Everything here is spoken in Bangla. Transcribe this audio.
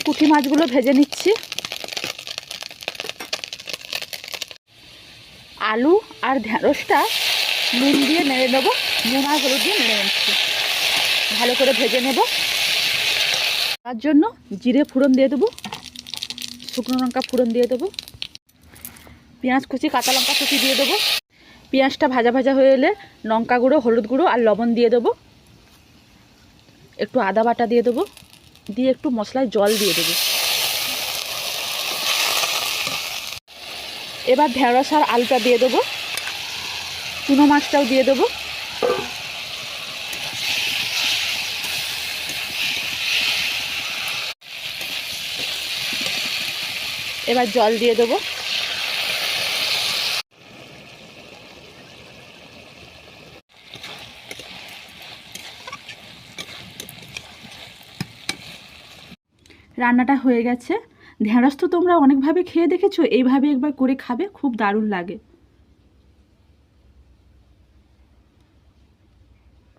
পুঁটি মাছগুলো ভেজে নিচ্ছি। আলু আর ঢেঁড়সটা নুন দিয়ে নেড়ে নেবো, নুন আর হলুদ দিয়ে নেড়ে নিচ্ছি, ভালো করে ভেজে নেব। তার জন্য জিরে ফোড়ন দিয়ে দেবো, শুকনো লঙ্কা ফোড়ন দিয়ে দেবো, পেঁয়াজ কুচি কাঁচা লঙ্কা কুচি দিয়ে দেবো। পেঁয়াজটা ভাজা ভাজা হয়ে এলে লঙ্কা গুঁড়ো, হলুদ গুঁড়ো আর লবণ দিয়ে দেবো, একটু আদা বাটা দিয়ে দেবো, দিয়ে একটু মশলায় জল দিয়ে দেবো। এবার ঢেঁড়স আর আলুটা দিয়ে দেবো, চুনো মাছটাও দিয়ে দেবো। এবার জল দিয়ে দেবো। রান্নাটা হয়ে গেছে। ঢেঁড়স তো তোমরা অনেকভাবে খেয়ে দেখেছো, এইভাবে একবার করে খাবে, খুব দারুণ লাগে।